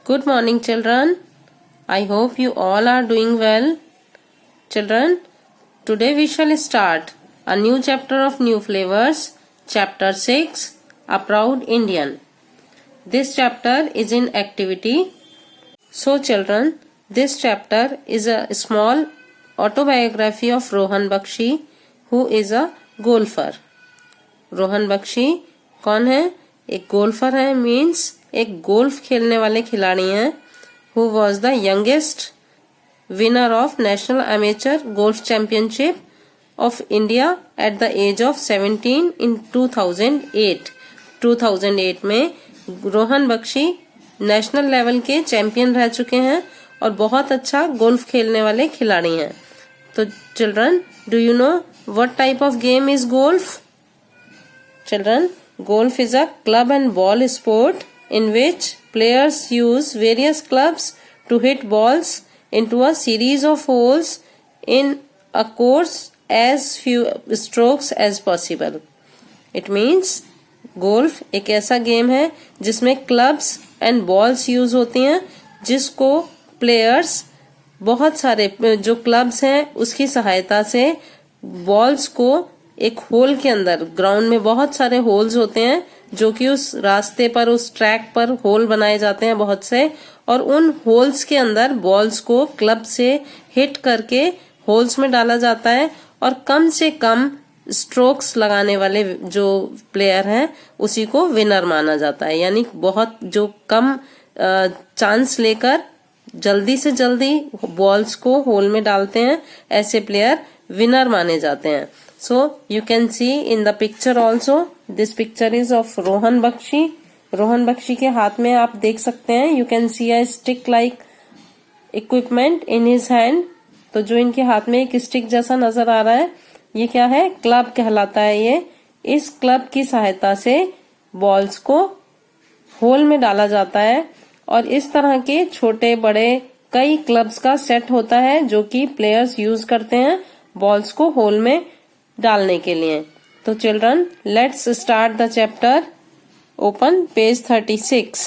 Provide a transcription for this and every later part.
Good morning, children. I hope you all are doing well. Children, today we shall start a new chapter of New Flavors, Chapter 6, A Proud Indian. This chapter is in activity. So, children, this chapter is a small autobiography of Rohan Bakshi, who is a golfer. Rohan Bakshi कौन है? एक golfer है, means एक golf खेलने वाले खिलाड़ी हैं. Who was the youngest winner of national amateur golf championship of India at the age of 17 in 2008. 2008 में रोहन बख्शी नेशनल लेवल के चैंपियन रह चुके हैं और बहुत अच्छा गोल्फ खेलने वाले खिलाड़ी हैं. तो children, do you know what type of game is golf? Children, golf is a club and ball sport in which players use various clubs to hit balls into a series of holes in a course as few strokes as possible. It means golf एक ऐसा game है जिसमें clubs and balls use होती हैं, जिसको players बहुत सारे जो clubs हैं उसकी सहायता से balls को एक होल के अंदर, ग्राउंड में बहुत सारे होल्स होते हैं जो कि उस रास्ते पर, उस ट्रैक पर होल बनाए जाते हैं बहुत से, और उन होल्स के अंदर बॉल्स को क्लब से हिट करके होल्स में डाला जाता है और कम से कम स्ट्रोक्स लगाने वाले जो प्लेयर हैं उसी को विनर माना जाता है. यानी बहुत जो कम चांस लेकर जल्दी से जल्दी बॉल्स को होल में डालते हैं, ऐसे प्लेयर विनर माने जाते हैं. So you can see in the picture also. This picture is of Rohan Bakshi. Rohan Bakshi के हाथ में आप देख सकते हैं. You can see a stick like equipment in his hand. तो जो इनके हाथ में एक स्टिक जैसा नजर आ रहा है, ये क्या है? क्लब कहलाता है ये. इस क्लब की सहायता से बॉल्स को होल में डाला जाता है और इस तरह के छोटे बड़े कई क्लब्स का सेट होता है जो कि प्लेयर्स यूज करते हैं बॉल्स को होल में डालने के लिए. तो children, let's start the chapter. Open page 36.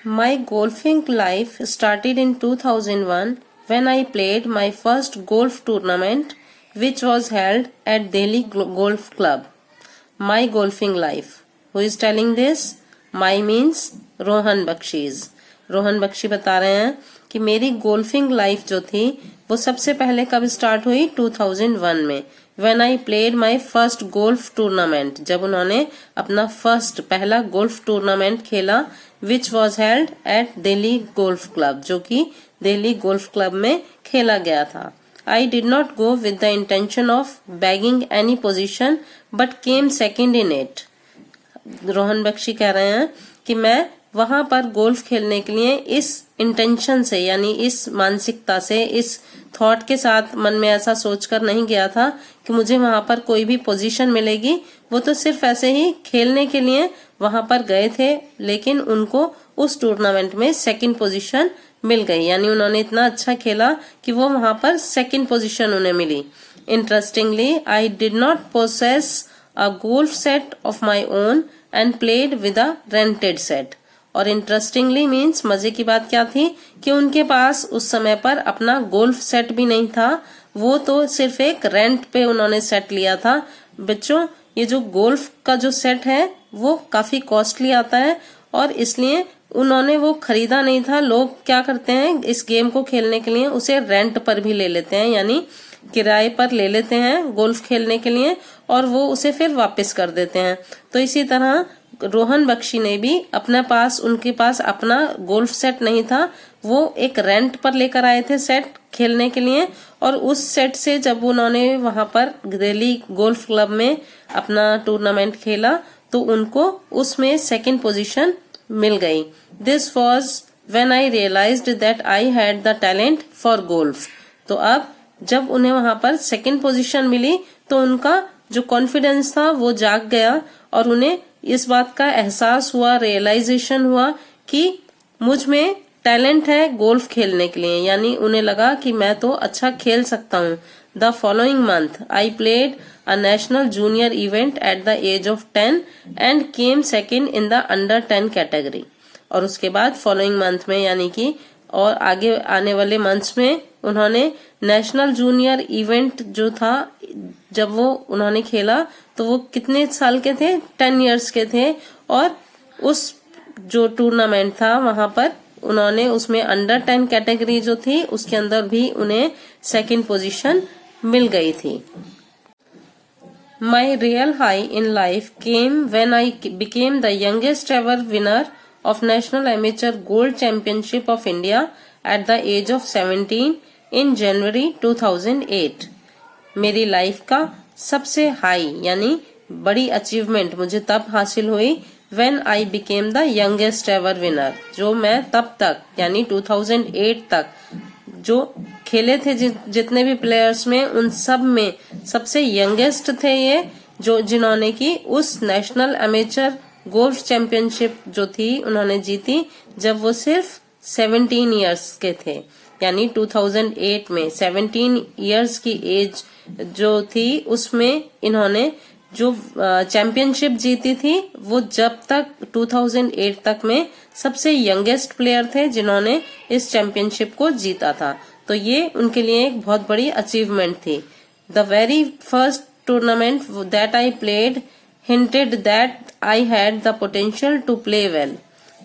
My golfing life started in 2001 when I played my first golf tournament which was held at Delhi Golf Club. My golfing life. Who is telling this? My means Rohan Bakshi's. Rohan Bakshi बता रहे हैं कि मेरी golfing life जो थी वो सबसे पहले कब स्टार्ट हुई? 2001 में. When I played my first golf tournament, जब उन्होंने अपना पहला गोल्फ टूर्नामेंट खेला, which was held at Delhi Golf Club, जो कि दिल्ली गोल्फ क्लब में खेला गया था. I did not go with the intention of bagging any position but came second in it. Rohan Bakshi कह रहे हैं कि मैं वहां पर गोल्फ खेलने के लिए इस इंटेंशन से, यानी इस मानसिकता से, इस थॉट के साथ मन में ऐसा सोचकर नहीं गया था कि मुझे वहां पर कोई भी पोजीशन मिलेगी. वो तो सिर्फ ऐसे ही खेलने के लिए वहां पर गए थे, लेकिन उनको उस टूर्नामेंट में सेकंड पोजीशन मिल गई. यानी उन्होंने इतना अच्छा खेला कि वो वहां पर सेकंड पोजीशन उन्हें मिली. Interestingly, I did not possess a golf set of my own and played with a rented set. और इंटरेस्टिंगली मीन्स मजे की बात क्या थी कि उनके पास उस समय पर अपना गोल्फ सेट भी नहीं था. वो तो सिर्फ एक रेंट पे उन्होंने सेट लिया था. बच्चों, ये जो गोल्फ का जो सेट है वो काफी कॉस्टली आता है और इसलिए उन्होंने वो खरीदा नहीं था. लोग क्या करते हैं, इस गेम को खेलने के लिए उसे रेंट पर भी ले लेते हैं, यानी किराए पर ले लेते हैं गोल्फ खेलने के लिए और वो उसे फिर वापस कर देते हैं. तो इसी तरह रोहन बख्शी ने भी उनके पास अपना गोल्फ सेट नहीं था. वो एक रेंट पर लेकर आए थे सेट खेलने के लिए और उस सेट से जब उन्होंने वहां पर दिल्ली गोल्फ क्लब में अपना टूर्नामेंट खेला तो उनको उसमें सेकंड पोजीशन मिल गई. This was when I realised that I had the talent for golf. तो अब जब उन्हें वहां पर सेकंड पोजीशन मिली तो उनका जो कॉन्फिडेंस था वो जाग गया और उन्हें इस बात का एहसास हुआ, रियलाइजेशन हुआ कि मुझ में टैलेंट है गोल्फ खेलने के लिए. यानी उन्हें लगा कि मैं तो अच्छा खेल सकता हूँ. The following month, I played a national junior event at the age of 10 and came second in the under 10 category. और उसके बाद फॉलोइंग मंथ में यानी कि और आगे आने वाले मंथ्स में उन्होंने नेशनल जूनियर इवेंट जो था, जब वो उन्होंने खेला तो वो कितने साल के थे? 10 इयर्स के थे। और उस जो टूर्नामेंट था वहां पर उन्होंने उसमें अंडर 10 कैटेगरी जो थी उसके अंदर भी उन्हें सेकंड पोजीशन मिल गई थी। My real high in life came when I became the youngest ever winner of National Amateur Gold Championship of India at the age of 17 in January 2008. मेरी लाइफ का सबसे हाई यानी बड़ी अचीवमेंट मुझे तब हासिल हुई when I became the youngest ever winner, जो मैं तब तक यानी 2008 तक जो खेले थे जितने भी प्लेयर्स में उन सब में सबसे यंगेस्ट थे ये, जो जिन्होंने की उस नेशनल एमेचर गोल्फ चैंपियनशिप जो थी उन्होंने जीती जब वो सिर्फ 17 इयर्स के थे। यानी 2008 में 17 इयर्स की एज जो थी उसमें इन्होंने जो चैंपियनशिप जीती थी वो जब तक 2008 तक में सबसे यंगेस्ट प्लेयर थे जिन्होंने इस चैंपियनशिप को जीता था। तो ये उनके लिए एक बहुत बड़ी अचीवमेंट थी। The very first tournament that I played hinted that I had the potential to play well.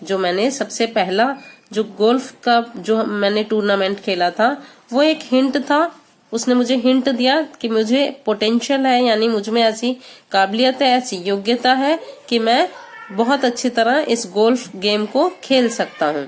जो मैंने सबसे पहला जो गोल्फ का जो मैंने टूर्नामेंट खेला था वो एक हिंट था, उसने मुझे हिंट दिया कि मुझे पोटेंशियल है यानी मुझ में ऐसी काबिलियत है, ऐसी योग्यता है कि मैं बहुत अच्छी तरह इस गोल्फ गेम को खेल सकता हूँ।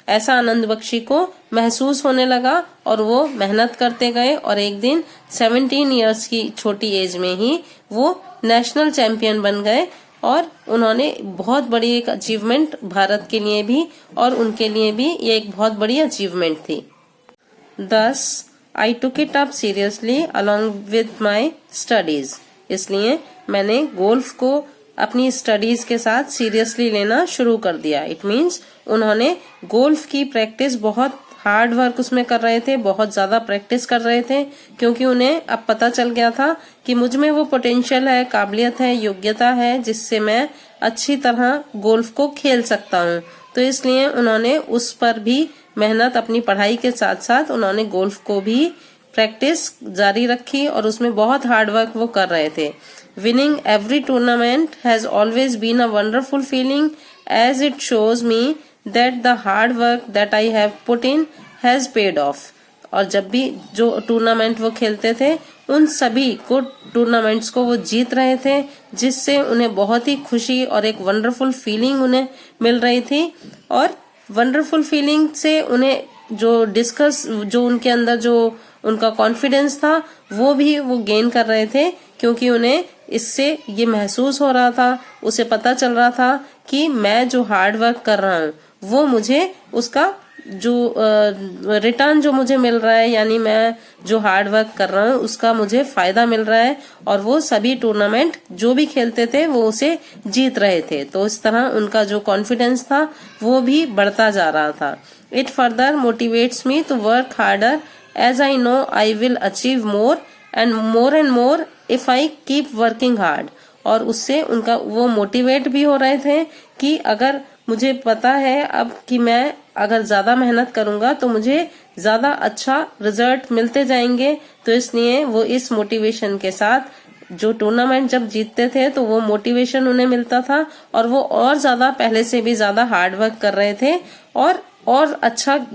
ऐसा आनंद बख्शी को महसूस होने लगा और वो मेहनत करते गए और एक दिन 17 इयर्स की छोटी एज में ही वो नेशनल चैंपियन बन गए और उन्होंने बहुत बड़ी एक अचीवमेंट भारत के लिए भी और उनके लिए भी ये एक बहुत बड़ी अचीवमेंट थी। Thus, I took it up seriously along with my studies. इसलिए मैंने गोल्फ को अपनी स्टडीज के साथ सीरियसली लेना शुरू कर दिया। इट मीन्स उन्होंने गोल्फ की प्रैक्टिस बहुत हार्ड वर्क उसमें कर रहे थे, बहुत ज्यादा प्रैक्टिस कर रहे थे, क्योंकि उन्हें अब पता चल गया था कि मुझ में वो पोटेंशियल है, काबिलियत है, योग्यता है जिससे मैं अच्छी तरह गोल्फ को खेल सकता हूँ। तो इसलिए उन्होंने उस पर भी मेहनत, अपनी पढ़ाई के साथ साथ उन्होंने गोल्फ को भी प्रैक्टिस जारी रखी और उसमें बहुत हार्ड वर्क वो कर रहे थे। Winning every tournament has always been a wonderful feeling as it shows me that the hard work that I have put in has paid off. और जब भी जो टूर्नामेंट वो खेलते थे उन सभी को टूर्नामेंट्स को वो जीत रहे थे जिससे उन्हें बहुत ही खुशी और एक वंडरफुल फीलिंग उन्हें मिल रही थी। और वंडरफुल फीलिंग से उन्हें जो उनके अंदर जो उनका कॉन्फिडेंस था वो भी वो गेन कर रहे थे, क्योंकि उन्हें इससे ये महसूस हो रहा था, उसे पता चल रहा था कि मैं जो हार्ड वर्क कर रहा हूँ वो मुझे उसका जो रिटर्न जो मुझे मिल रहा है, यानी मैं जो हार्ड वर्क कर रहा हूँ उसका मुझे फायदा मिल रहा है। और वो सभी टूर्नामेंट जो भी खेलते थे वो उसे जीत रहे थे। तो इस तरह उनका जो कॉन्फिडेंस था वो भी बढ़ता जा रहा था। It further motivates me to work harder as I know I will achieve more and more if I keep working hard. और उससे उनका वो मोटिवेट भी हो रहे थे कि अगर मुझे पता है अब कि मैं अगर ज्यादा मेहनत करूंगा तो मुझे ज्यादा अच्छा रिजल्ट मिलते जाएंगे। तो इसलिए वो इस मोटिवेशन के साथ जो टूर्नामेंट जब जीतते थे तो वो मोटिवेशन उन्हें मिलता था और वो और ज्यादा पहले से भी ज्यादा हार्ड वर्क कर रहे थे और अच्छा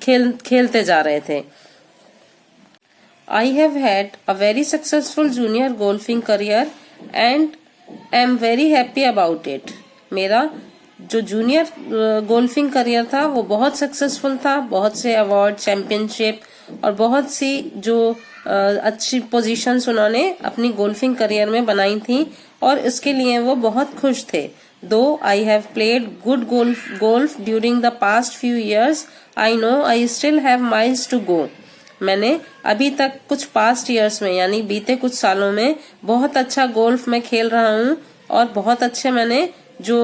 खेलते जा रहे थे। I have had a very successful junior golfing career and am very happy about it. मेरा जो जूनियर गोल्फिंग करियर था वो बहुत सक्सेसफुल था, बहुत से अवार्ड, चैंपियनशिप और बहुत सी जो अच्छी पोजीशंस उन्होंने अपनी गोल्फिंग करियर में बनाई थी और इसके लिए वो बहुत खुश थे। Though I have played good golf during the past few years, I know I still have miles to go. मैंने अभी तक कुछ पास्ट ईयर्स में यानी बीते कुछ सालों में बहुत अच्छा गोल्फ में खेल रहा हूँ और बहुत अच्छे मैंने जो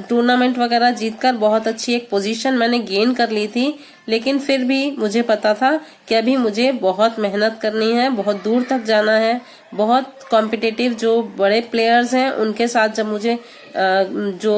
टूर्नामेंट वगैरह जीतकर बहुत अच्छी एक पोजीशन मैंने गेन कर ली थी, लेकिन फिर भी मुझे पता था कि अभी मुझे बहुत मेहनत करनी है, बहुत दूर तक जाना है, बहुत कॉम्पिटिटिव जो बड़े प्लेयर्स हैं उनके साथ जब मुझे जो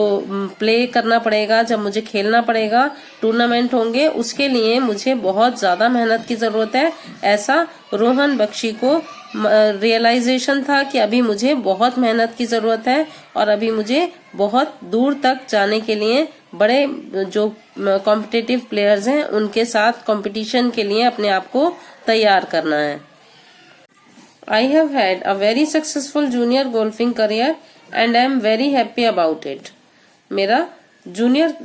प्ले करना पड़ेगा, जब मुझे खेलना पड़ेगा, टूर्नामेंट होंगे, उसके लिए मुझे बहुत ज्यादा मेहनत की जरूरत है। ऐसा रोहन बख्शी को रियलाइजेशन था कि अभी मुझे बहुत मेहनत की जरूरत है और अभी मुझे बहुत दूर तक जाने के लिए बड़े जो कॉम्पिटिटिव प्लेयर्स हैं उनके साथ कंपटीशन के लिए अपने आप को तैयार करना है। I have had a very successful junior golfing career and I am very happy about it. मेरा जूनियर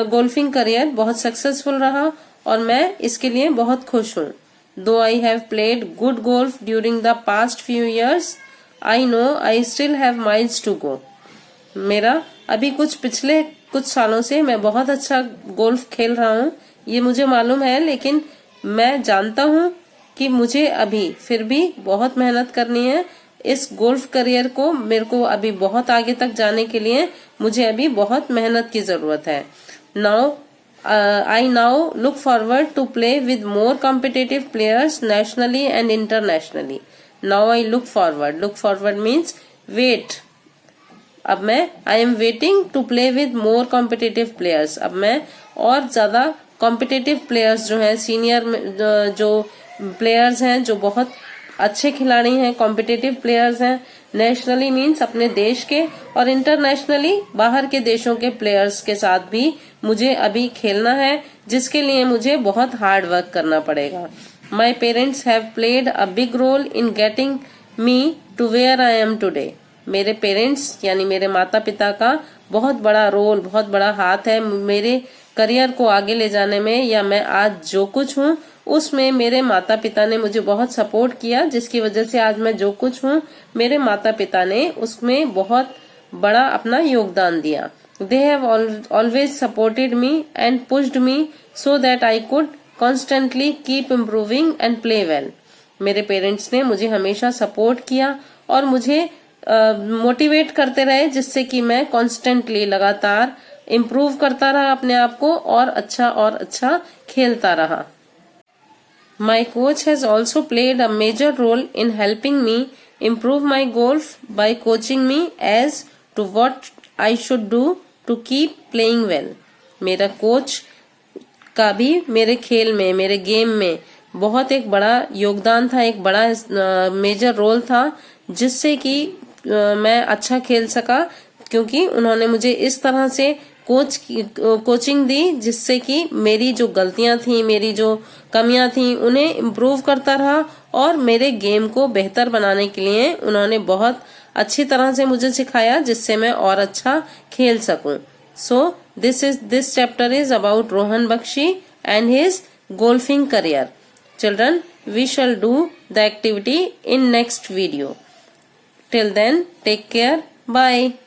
गोल्फिंग करियर बहुत सक्सेसफुल रहा और मैं इसके लिए बहुत खुश हूँ। Though I have played good golf during the past few years, I know I still have miles to go. मेरा अभी पिछले कुछ सालों से मैं बहुत अच्छा गोल्फ खेल रहा हूँ, ये मुझे मालूम है, लेकिन मैं जानता हूँ कि मुझे अभी फिर भी बहुत मेहनत करनी है। इस गोल्फ करियर को मेरे को अभी बहुत आगे तक जाने के लिए मुझे अभी बहुत मेहनत की जरूरत है। I now look forward to play with more competitive players nationally and internationally. Now I look forward. Look forward means wait. अब मैं I am waiting to play with more competitive players. अब मैं और ज्यादा कॉम्पिटिटिव प्लेयर्स जो हैं, senior जो players हैं, जो बहुत अच्छे खिलाड़ी हैं, कॉम्पिटिटिव प्लेयर्स हैं, नेशनली मीन्स अपने देश के, और इंटरनेशनली बाहर के देशों के प्लेयर्स के साथ भी मुझे अभी खेलना है, जिसके लिए मुझे बहुत हार्ड वर्क करना पड़ेगा। My parents have played a big role in getting me to where I am today. मेरे पेरेंट्स यानी मेरे माता पिता का बहुत बड़ा रोल, बहुत बड़ा हाथ है मेरे करियर को आगे ले जाने में, या मैं आज जो कुछ हूँ उसमें मेरे माता पिता ने मुझे बहुत सपोर्ट किया, जिसकी वजह से आज मैं जो कुछ हूँ मेरे माता पिता ने उसमें बहुत बड़ा अपना योगदान दिया। They have always supported me and pushed me so that I could constantly keep improving and play well. मेरे पेरेंट्स ने मुझे हमेशा सपोर्ट किया और मुझे मोटिवेट करते रहे, जिससे कि मैं कॉन्स्टेंटली लगातार इम्प्रूव करता रहा अपने आप को और अच्छा खेलता रहा। My coach has also played a major role in helping me improve my golf by coaching me as to what I should do to keep playing well. मेरा कोच का भी मेरे खेल में, मेरे गेम में बहुत एक बड़ा योगदान था, एक बड़ा मेजर रोल था, जिससे कि मैं अच्छा खेल सका, क्योंकि उन्होंने मुझे इस तरह से कोचिंग दी जिससे कि मेरी जो गलतियां थी, मेरी जो कमियां थी, उन्हें इम्प्रूव करता रहा और मेरे गेम को बेहतर बनाने के लिए उन्होंने बहुत अच्छी तरह से मुझे सिखाया, जिससे मैं और अच्छा खेल सकूं। So this chapter is about Rohan Bakshi and his golfing career. Children, we shall do the activity in next video. Till then, take care. Bye.